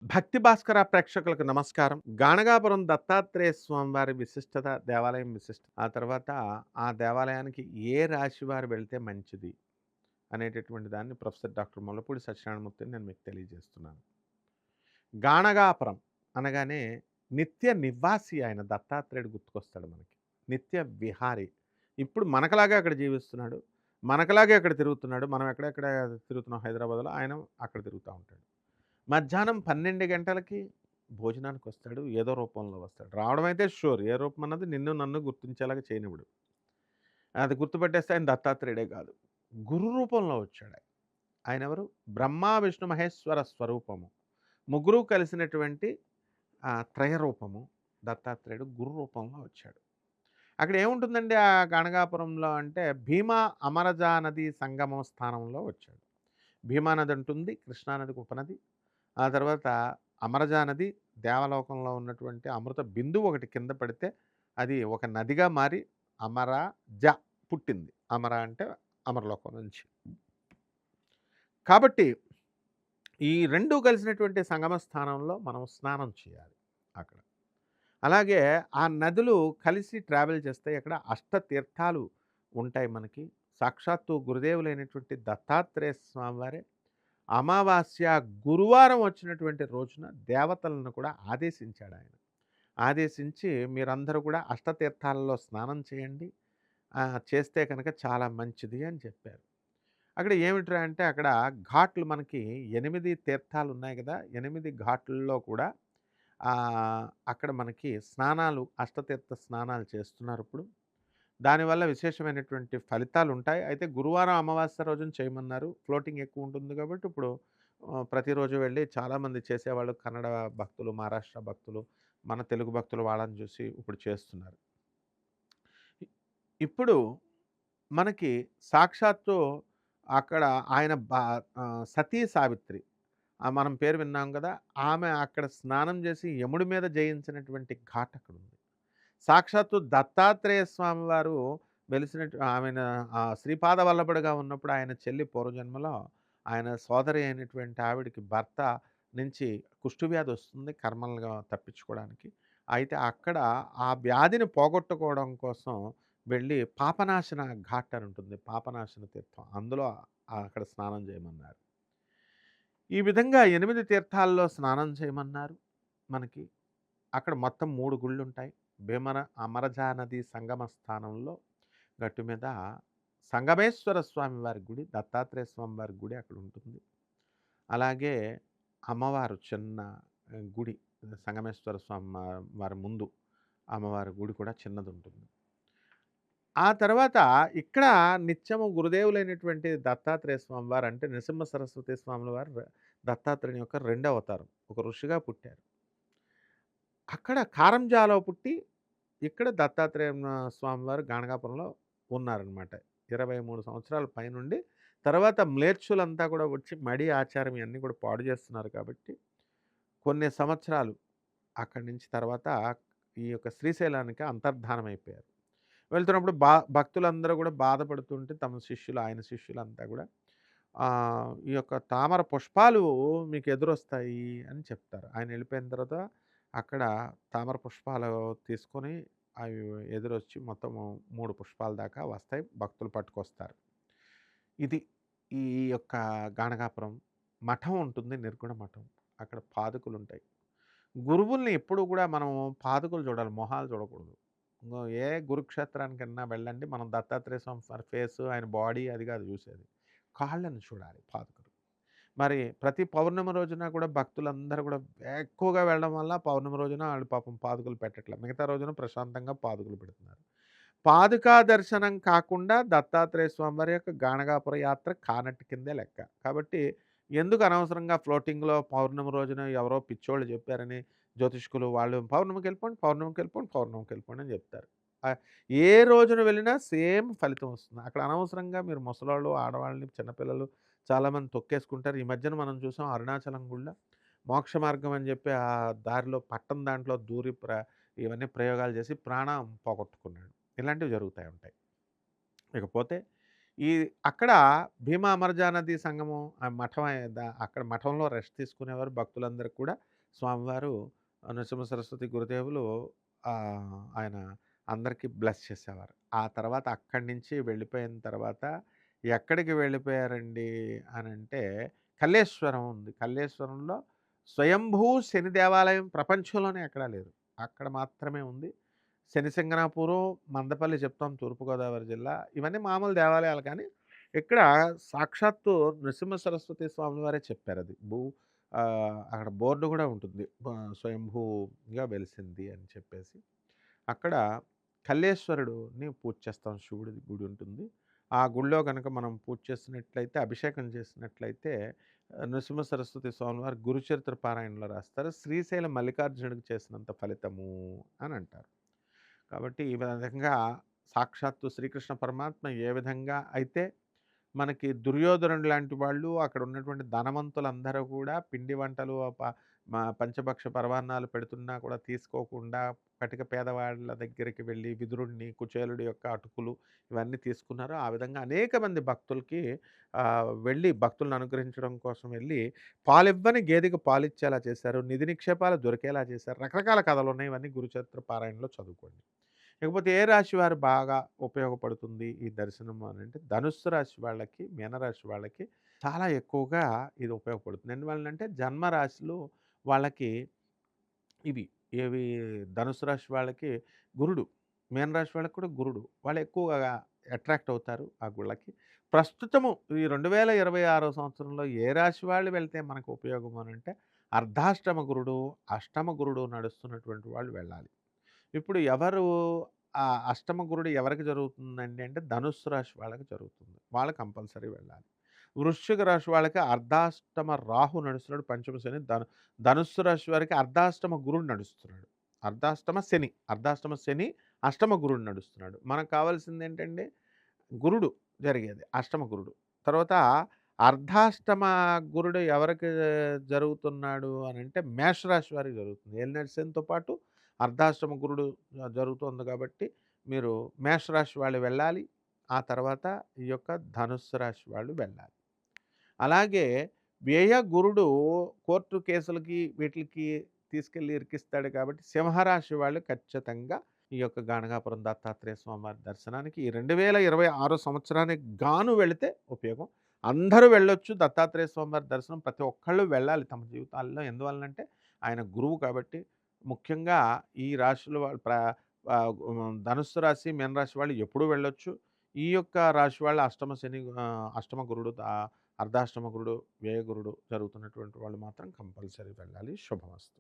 భక్తి భాస్కర ప్రేక్షకులకు నమస్కారం. గాణగాపురం దత్తాత్రేయ స్వామివారి విశిష్టత, దేవాలయం విశిష్టత, ఆ తర్వాత ఆ దేవాలయానికి ఏ రాశి వారు వెళ్తే మంచిది అనేటటువంటి దాన్ని ప్రొఫెసర్ డాక్టర్ ముల్లపూడి సత్యనారాయణమూర్తిని నేను మీకు తెలియజేస్తున్నాను. గాణగాపురం అనగానే నిత్య నివాసి ఆయన దత్తాత్రేయుడు గుర్తుకొస్తాడు మనకి. నిత్య విహారి. ఇప్పుడు మనకలాగే అక్కడ జీవిస్తున్నాడు. మనకలాగే అక్కడ తిరుగుతున్నాడు. మనం ఎక్కడెక్కడ తిరుగుతున్నాం హైదరాబాద్‌లో, ఆయన అక్కడ తిరుగుతా ఉంటాడు. మధ్యాహ్నం 12 గంటలకి భోజనానికొస్తాడు. ఏదో రూపంలో వస్తాడు. రావడం అయితే షూర్. ఏ రూపం అన్నది నిన్ను నన్ను గుర్తించేలాగా చేయనివ్వడు. అది గుర్తుపట్టేస్తే ఆయన దత్తాత్రేయుడే కాదు. గురు రూపంలో వచ్చాడు. ఆయనెవరు? బ్రహ్మ, విష్ణు, మహేశ్వర స్వరూపము. ముగ్గురు కలిసినటువంటి త్రయ రూపము దత్తాత్రేయుడు గురు రూపంలో వచ్చాడు. అక్కడ ఏముంటుందండి ఆ గణగాపురంలో అంటే భీమా, అమరజా నది సంగమం స్థానంలో వచ్చాడు. భీమా నది ఉంటుంది. కృష్ణా నదికి ఉపనది. ఆ తర్వాత అమరజా నది దేవలోకంలో ఉన్నటువంటి అమృత బిందువు ఒకటి కింద పడితే అది ఒక నదిగా మారి అమరజ పుట్టింది. అమర అంటే అమరలోకం నుంచి. కాబట్టి ఈ 2 కలిసినటువంటి సంగమ స్థానంలో మనం స్నానం చేయాలి అక్కడ. అలాగే ఆ నదులు కలిసి ట్రావెల్ చేస్తాయి. అక్కడ అష్టతీర్థాలు ఉంటాయి మనకి. సాక్షాత్తు గురుదేవులైనటువంటి దత్తాత్రేయ స్వామివారే అమావాస్య గురువారం వచ్చినటువంటి రోజున దేవతలను కూడా ఆదేశించాడాయన. ఆదేశించి మీరందరూ కూడా అష్టతీర్థాలలో స్నానం చేయండి. చేస్తే కనుక చాలా మంచిది అని చెప్పారు. అక్కడ ఏమిట్రా అంటే అక్కడ ఘాట్లు మనకి 8 తీర్థాలున్నాయి గదా! 8 ఘాట్లలో కూడా అక్కడ మనకి స్నానాలు అష్టతీర్థ స్నానాలు చేస్తున్నారిప్పుడు. దానివల్ల విశేషమైనటువంటి ఫలితాలుంటాయి. అయితే గురువారం అమావాస్య రోజున చేయమన్నారు. ఫ్లోటింగ్ ఎక్కువుంటుంది కాబట్టి ఇప్పుడు ప్రతిరోజు వెళ్ళి చాలామంది చేసేవాళ్ళు కన్నడ భక్తులు, మహారాష్ట్ర భక్తులు, మన తెలుగు భక్తులు వాళ్ళని చూసి ఇప్పుడు చేస్తున్నారు. ఇ ఇప్పుడు మనకి సాక్షాత్తు అక్కడ ఆయన సతీ సావిత్రి మనం పేరు విన్నాం గదా! ఆమె అక్కడ స్నానం చేసి యముడి మీద జయించినటువంటి ఘాట్ అక్కడుంది. సాక్షాత్తు దత్తాత్రేయ స్వామి వారు వెలిసినట్టు ఆమెన శ్రీపాద వల్లభుడుగా ఉన్నప్పుడు ఆయన చెల్లి పూర్వజన్మలో ఆయన సోదరి అయినటువంటి ఆవిడకి భర్త నుంచి కుష్ఠవ్యాధి వస్తుంది కర్మలుగా తప్పించుకోవడానికి. అయితే అక్కడ ఆ వ్యాధిని పోగొట్టుకోవడం కోసం వెళ్ళి పాపనాశన ఘాట్ అని ఉంటుంది. పాపనాశన తీర్థం. అందులో అక్కడ స్నానం చేయమన్నారు. ఈ విధంగా 8 తీర్థాల్లో స్నానం చేయమన్నారు మనకి. అక్కడ మొత్తం 3 గుళ్ళుంటాయి. అమరజా నది సంగమ స్థానంలో గట్టు మీద సంగమేశ్వర స్వామి వారి గుడి, దత్తాత్రేయ స్వామి వారి గుడి అక్కడుంటుంది. అలాగే అమ్మవారు చిన్న గుడి సంగమేశ్వర స్వామి వారి ముందు అమ్మవారి గుడి కూడా చిన్నదుంటుంది. ఆ తర్వాత ఇక్కడ నిత్యము గురుదేవులైనటువంటి దత్తాత్రేయ స్వామి వారు అంటే నృసింహ సరస్వతి స్వాముల వారు దత్తాత్రేయుని యొక్క రెండో అవతారం. ఒక ఋషిగా పుట్టారు. అక్కడ కారంజాలో పుట్టి ఇక్కడ దత్తాత్రేయ స్వామివారు గాణగాపురంలో ఉన్నారనమాట. 23 సంవత్సరాల పైనుండి తర్వాత మ్లేచ్చులంతా కూడా వచ్చి మడి ఆచారం ఇయన్నీ కూడా పాడు చేస్తున్నారు కాబట్టి, కొన్ని సంవత్సరాలు అక్కడి నుంచి తర్వాత ఈ యొక్క శ్రీశైలానికి అంతర్ధానమైపోయారు. వెళ్తున్నప్పుడు భక్తులందరూ కూడా బాధపడుతుంటే తమ శిష్యులు, ఆయన శిష్యులంతా కూడా ఈ యొక్క తామర పుష్పాలు మీకు ఎదురొస్తాయి అని చెప్తారు. ఆయన వెళ్ళిపోయిన తర్వాత అక్కడ తామర పుష్పాలు తీసుకొని అవి ఎదురొచ్చి మొత్తము 3 పుష్పాల దాకా వస్తాయి. భక్తులు పట్టుకొస్తారు. ఇది ఈ యొక్క గాణగాపురం మఠం ఉంటుంది. నిర్గుణ మఠం. అక్కడ పాదుకలుంటాయి. గురువుల్ని ఎప్పుడూ కూడా మనం పాదుకలు చూడాలి. మొహాలు చూడకూడదు. ఇంగో ఏ గురుక్షేత్రానికన్నా వెళ్ళండి. మనం దత్తాత్రేయ స్వామి వారి ఫేసు, ఆయన బాడీ అది కాదు చూసేది. కాళ్ళని చూడాలి పాదుకలు. మరి ప్రతి పౌర్ణమి రోజున కూడా భక్తులందరూ కూడా ఎక్కువగా వెళ్ళడం వల్ల పౌర్ణమి రోజున ఆళ్ళు పాపం పాదుకలు పెట్టట్లే. మిగతా రోజున ప్రశాంతంగా పాదుకలు పెడుతున్నారు. పాదుకా దర్శనం కాకుండా దత్తాత్రేయ స్వామివారి యొక్క గాణగాపుర యాత్ర కానట్టు కిందే లెక్క. కాబట్టి ఎందుకు అనవసరంగా ఫ్లోటింగ్‌లో పౌర్ణమి రోజున ఎవరో పిచ్చోళ్ళు చెప్పారని జ్యోతిష్కులు వాళ్ళు పౌర్ణమికెళ్ళిపోండి, పౌర్ణమికెళ్ళిపోండి, పౌర్ణమికెళ్ళిపోండి అని చెప్తారు. ఆహ్, ఏ రోజున వెళ్ళినా సేమ్ ఫలితం వస్తుంది. అక్కడ అనవసరంగా మీరు ముసలోళ్ళు, ఆడవాళ్ళని, చిన్నపిల్లలు చాలామంది తొక్కేసుకుంటారు. ఈ మధ్యన మనం చూసాం అరుణాచలం గుళ్ళ మోక్ష మార్గం అని చెప్పి ఆ దారిలో పట్టం దాంట్లో దూరి ఇవన్నీ ప్రయోగాలు చేసి ప్రాణం పోగొట్టుకున్నాడు. ఇలాంటివి జరుగుతా ఉంటాయి. ఇకపోతే ఈ అక్కడ భీమా అమరజా నది సంగమం ఆ మఠం అక్కడ మఠంలో రెస్ట్ తీసుకునేవారు భక్తులందరూ కూడా. స్వామివారు నరసింహ సరస్వతి గురుదేవులు ఆయన అందరికి బ్లెస్ చేసేవారు. ఆ తర్వాత అక్కడి నుంచి వెళ్ళిపోయిన తర్వాత ఎక్కడికి వెళ్ళిపోయారండి అనంటే కల్లేశ్వరం ఉంది. కల్లేశ్వరంలో స్వయంభూ శని దేవాలయం ప్రపంచంలోనే ఎక్కడా లేదు. అక్కడ మాత్రమే ఉంది. శనిసింగనాపురం, మందపల్లి చెప్తాం తూర్పుగోదావరి జిల్లా. ఇవన్నీ మామూలు దేవాలయాలు కానీ, ఇక్కడ సాక్షాత్తు నృసింహ సరస్వతి స్వామి వారే చెప్పారది. అక్కడ బోర్డు గూడా ఉంటుంది. స్వయంభూగా వెలిసింది అని చెప్పేసి. అక్కడ కల్లేశ్వరుడుని పూజ చేస్తాం. శివుడి గుడి ఉంటుంది. ఆ గుడిలో గనక మనం పూజ చేసినట్లయితే, అభిషేకం చేసినట్లయితే నృసింహ సరస్వతి స్వామివారు గురుచరిత్ర పారాయణలో రాస్తారు. శ్రీశైలం మల్లికార్జునుడికి చేసినంత ఫలితము అని అంటారు. కాబట్టి ఈ విధంగా సాక్షాత్తు శ్రీకృష్ణ పరమాత్మ ఏ విధంగా అయితే మనకి దుర్యోధనుడు లాంటి వాళ్ళు అక్కడ ఉన్నటువంటి ధనవంతులందరూ కూడా పిండి వంటలు పంచభక్ష పరమాన్నాలు పెడుతున్నా కూడా తీసుకోకుండా కటిక పేదవాళ్ళ దగ్గరికి వెళ్ళి విదురుడిని కుచేలుడి యొక్క అటుకులు ఇవన్నీ తీసుకున్నారు. ఆ విధంగా అనేక మంది భక్తులకి వెళ్ళి భక్తులను అనుగ్రహించడం కోసం వెళ్ళి పాలివ్వని గేదెకి పాలిచ్చేలా చేశారు. నిధి నిక్షేపాలు దొరికేలా చేశారు. రకరకాల కథలు ఉన్నాయి. ఇవన్నీ గురుచరిత్ర పారాయణలో చదువుకోండి. ఇకపోతే ఏ రాశి వారు బాగా ఉపయోగపడుతుంది ఈ దర్శనం అనంటే ధనుస్సు రాశి వాళ్ళకి, మీనరాశి వాళ్ళకి చాలా ఎక్కువగా ఇది ఉపయోగపడుతుంది. ఎందువలనంటే జన్మ రాశులు వాళ్ళకి ఇవి ఏవి ధనుసు రాశి వాళ్ళకి గురుడు, మీనరాశి వాళ్ళకి కూడా గురుడు. వాళ్ళు ఎక్కువగా అట్రాక్ట్ అవుతారు ఆ గుళ్ళకి. ప్రస్తుతము ఈ 2026 సంవత్సరంలో ఏ రాశి వాళ్ళు వెళ్తే మనకు ఉపయోగం అనంటే అర్ధాష్టమ గురుడు, అష్టమ గురుడు నడుస్తున్నటువంటి వాళ్ళు వెళ్ళాలి. ఇప్పుడు ఎవరు అష్టమ గురుడు ఎవరికి జరుగుతుందండి అంటే ధనుస్సు రాశి వాళ్ళకి జరుగుతుంది. వాళ్ళు కంపల్సరీ వెళ్ళాలి. వృశ్చిక రాశి వాళ్ళకి అర్ధాష్టమ రాహు నడుస్తున్నాడు పంచమ శని. ధనుస్సు రాశి వారికి అర్ధాష్టమ గురుడు నడుస్తున్నాడు. అర్ధాష్టమ శని, అష్టమ గురుడు నడుస్తున్నాడు. మనకు కావాల్సింది ఏంటంటే గురుడు జరిగేది అష్టమ గురుడు. తర్వాత అర్ధాష్టమ గురుడు ఎవరికి జరుగుతున్నాడు అనంటే మేషరాశి వారికి జరుగుతుంది. ఏలినాటి శనితో పాటు అర్ధాష్టమ గురుడు జరుగుతోంది కాబట్టి మీరు మేషరాశి వాళ్ళు వెళ్ళాలి. ఆ తర్వాత ఈ యొక్క ధనుస్సు రాశి వాళ్ళు వెళ్ళాలి. అలాగే వ్యయ గురుడు కోర్టు కేసులకి వీటికి తీసుకెళ్ళి ఇరికిస్తాడు కాబట్టి సింహరాశి వాళ్ళు ఖచ్చితంగా ఈ యొక్క గాణగాపురం దత్తాత్రేయ స్వామివారి దర్శనానికి ఈ 2026 సంవత్సరానికి గాను వెళితే ఉపయోగం. అందరూ వెళ్ళొచ్చు దత్తాత్రేయ స్వామివారి దర్శనం ప్రతి ఒక్కళ్ళు వెళ్ళాలి తమ జీవితాల్లో. ఎందువలనంటే ఆయన గురువు కాబట్టి. ముఖ్యంగా ఈ రాశుల వాళ్ళు ధనుస్సు రాశి, మీన రాశి వాళ్ళు ఎప్పుడూ వెళ్ళొచ్చు. ఈ యొక్క రాశి వాళ్ళు అష్టమ గురుడు, అర్ధాష్టమ గురుడు, వ్యయ గురుడు జరుగుతున్నటువంటి వాళ్ళు మాత్రం కంపల్సరీ వెళ్ళాలి. శుభమస్తు.